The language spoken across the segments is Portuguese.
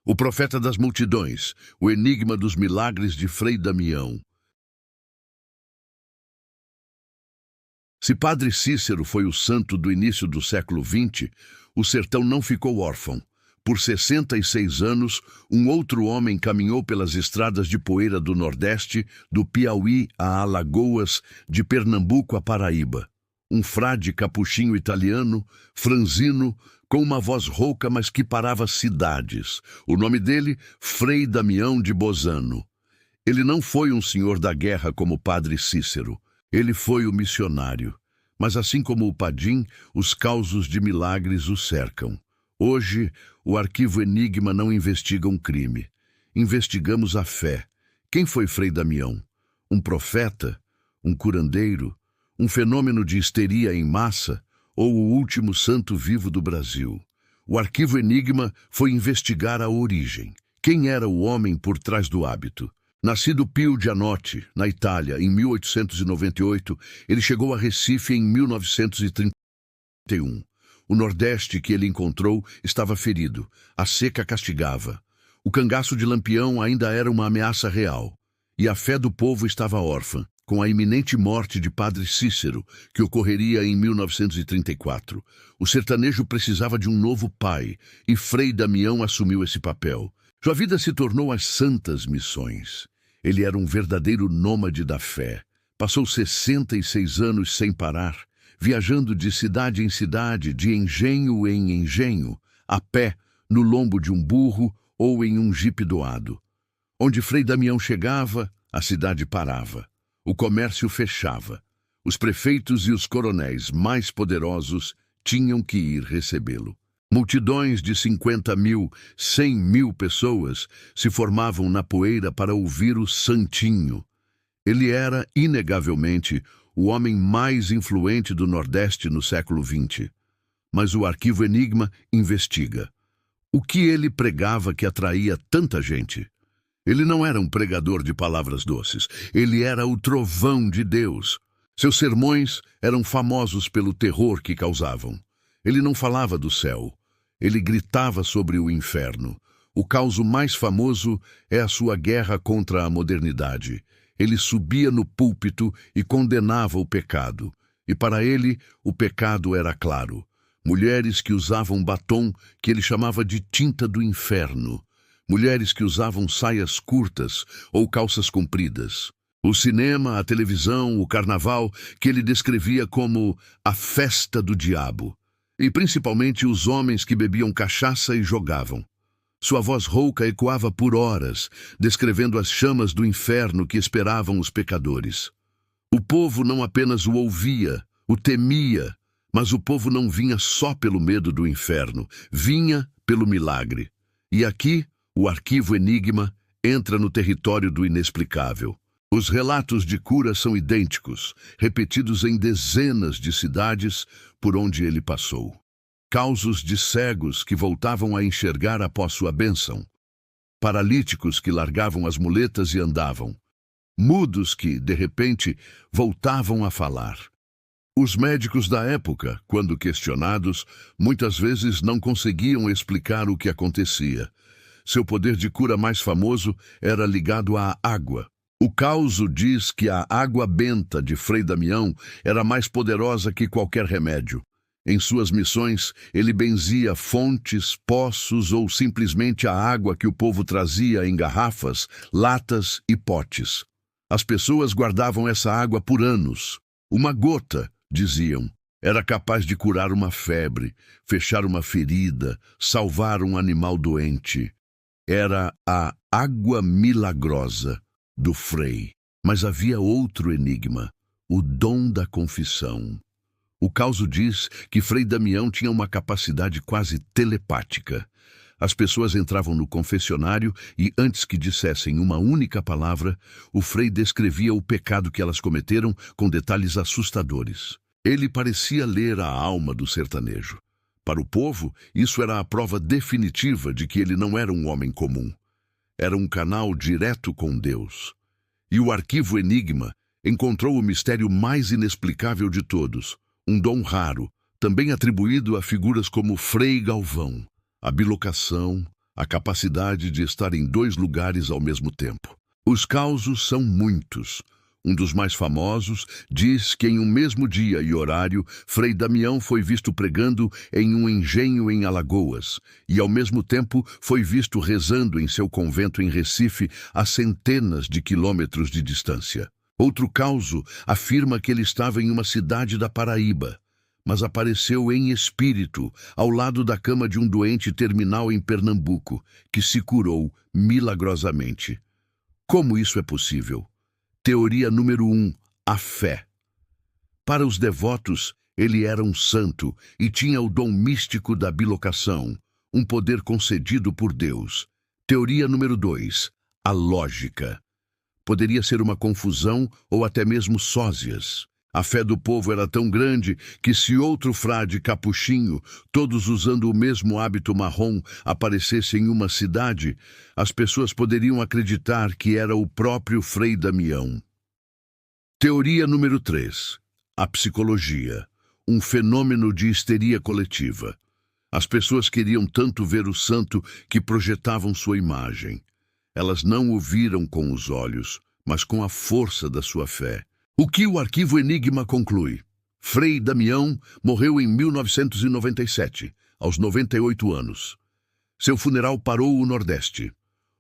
O profeta das multidões, o enigma dos milagres de Frei Damião. Se Padre Cícero foi o santo do início do século XX, o sertão não ficou órfão. Por 66 anos, um outro homem caminhou pelas estradas de poeira do Nordeste, do Piauí a Alagoas, de Pernambuco a Paraíba. Um frade capuchinho italiano, franzino, com uma voz rouca, mas que parava cidades. O nome dele, Frei Damião de Bozano. Ele não foi um senhor da guerra como Padre Cícero. Ele foi o missionário. Mas assim como o Padim, os causos de milagres o cercam. Hoje, o Arquivo Enigma não investiga um crime. Investigamos a fé. Quem foi Frei Damião? Um profeta? Um curandeiro? Um fenômeno de histeria em massa? Ou o último santo vivo do Brasil? O Arquivo Enigma foi investigar a origem. Quem era o homem por trás do hábito? Nascido Pio Gianotti, na Itália, em 1898, ele chegou a Recife em 1931. O Nordeste que ele encontrou estava ferido. A seca castigava. O cangaço de Lampião ainda era uma ameaça real. E a fé do povo estava órfã, com a iminente morte de Padre Cícero, que ocorreria em 1934. O sertanejo precisava de um novo pai, e Frei Damião assumiu esse papel. Sua vida se tornou as Santas Missões. Ele era um verdadeiro nômade da fé. Passou 66 anos sem parar, viajando de cidade em cidade, de engenho em engenho, a pé, no lombo de um burro ou em um jipe doado. Onde Frei Damião chegava, a cidade parava. O comércio fechava. Os prefeitos e os coronéis mais poderosos tinham que ir recebê-lo. Multidões de 50.000, 100.000 pessoas se formavam na poeira para ouvir o Santinho. Ele era, inegavelmente, o homem mais influente do Nordeste no século XX. Mas o Arquivo Enigma investiga. O que ele pregava que atraía tanta gente? Ele não era um pregador de palavras doces. Ele era o trovão de Deus. Seus sermões eram famosos pelo terror que causavam. Ele não falava do céu. Ele gritava sobre o inferno. O caos mais famoso é a sua guerra contra a modernidade. Ele subia no púlpito e condenava o pecado. E para ele, o pecado era claro. Mulheres que usavam batom, que ele chamava de tinta do inferno. Mulheres que usavam saias curtas ou calças compridas. O cinema, a televisão, o carnaval, que ele descrevia como a festa do diabo. E principalmente os homens que bebiam cachaça e jogavam. Sua voz rouca ecoava por horas, descrevendo as chamas do inferno que esperavam os pecadores. O povo não apenas o ouvia, o temia, mas o povo não vinha só pelo medo do inferno, vinha pelo milagre. E aqui, o Arquivo Enigma entra no território do inexplicável. Os relatos de cura são idênticos, repetidos em dezenas de cidades por onde ele passou. Causos de cegos que voltavam a enxergar após sua bênção. Paralíticos que largavam as muletas e andavam. Mudos que, de repente, voltavam a falar. Os médicos da época, quando questionados, muitas vezes não conseguiam explicar o que acontecia. Seu poder de cura mais famoso era ligado à água. O causo diz que a água benta de Frei Damião era mais poderosa que qualquer remédio. Em suas missões, ele benzia fontes, poços ou simplesmente a água que o povo trazia em garrafas, latas e potes. As pessoas guardavam essa água por anos. Uma gota, diziam, era capaz de curar uma febre, fechar uma ferida, salvar um animal doente. Era a água milagrosa do Frei. Mas havia outro enigma, o dom da confissão. O causo diz que Frei Damião tinha uma capacidade quase telepática. As pessoas entravam no confessionário e, antes que dissessem uma única palavra, o Frei descrevia o pecado que elas cometeram com detalhes assustadores. Ele parecia ler a alma do sertanejo. Para o povo, isso era a prova definitiva de que ele não era um homem comum. Era um canal direto com Deus. E o Arquivo Enigma encontrou o mistério mais inexplicável de todos, um dom raro, também atribuído a figuras como Frei Galvão, a bilocação, a capacidade de estar em dois lugares ao mesmo tempo. Os causos são muitos. Um dos mais famosos diz que em um mesmo dia e horário, Frei Damião foi visto pregando em um engenho em Alagoas e, ao mesmo tempo, foi visto rezando em seu convento em Recife, a centenas de quilômetros de distância. Outro causo afirma que ele estava em uma cidade da Paraíba, mas apareceu em espírito ao lado da cama de um doente terminal em Pernambuco, que se curou milagrosamente. Como isso é possível? Teoria número 1, a fé. Para os devotos, ele era um santo e tinha o dom místico da bilocação, um poder concedido por Deus. Teoria número 2, a lógica. Poderia ser uma confusão ou até mesmo sósias. A fé do povo era tão grande que se outro frade capuchinho, todos usando o mesmo hábito marrom, aparecesse em uma cidade, as pessoas poderiam acreditar que era o próprio Frei Damião. Teoria número 3. A psicologia. Um fenômeno de histeria coletiva. As pessoas queriam tanto ver o santo que projetavam sua imagem. Elas não o viram com os olhos, mas com a força da sua fé. O que o Arquivo Enigma conclui? Frei Damião morreu em 1997, aos 98 anos. Seu funeral parou o Nordeste.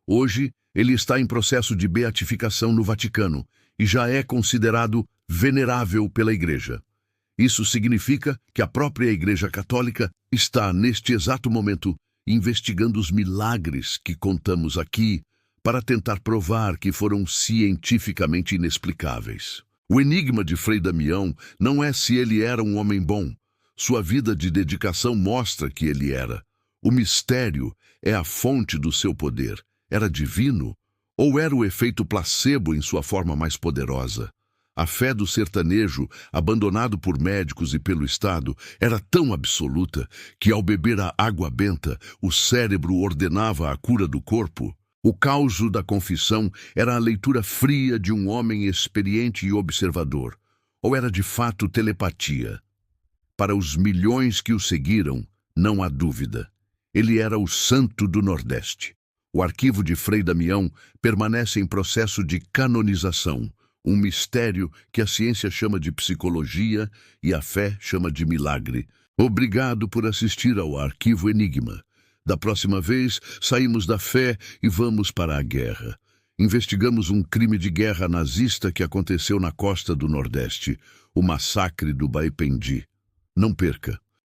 Hoje, ele está em processo de beatificação no Vaticano e já é considerado venerável pela Igreja. Isso significa que a própria Igreja Católica está, neste exato momento, investigando os milagres que contamos aqui para tentar provar que foram cientificamente inexplicáveis. O enigma de Frei Damião não é se ele era um homem bom. Sua vida de dedicação mostra que ele era. O mistério é a fonte do seu poder. Era divino? Ou era o efeito placebo em sua forma mais poderosa? A fé do sertanejo, abandonado por médicos e pelo Estado, era tão absoluta que, ao beber a água benta, o cérebro ordenava a cura do corpo. O causo da confissão era a leitura fria de um homem experiente e observador, ou era de fato telepatia? Para os milhões que o seguiram, não há dúvida. Ele era o santo do Nordeste. O arquivo de Frei Damião permanece em processo de canonização, um mistério que a ciência chama de psicologia e a fé chama de milagre. Obrigado por assistir ao Arquivo Enigma. Da próxima vez, saímos da fé e vamos para a guerra. Investigamos um crime de guerra nazista que aconteceu na costa do Nordeste, o massacre do Baipendi. Não perca!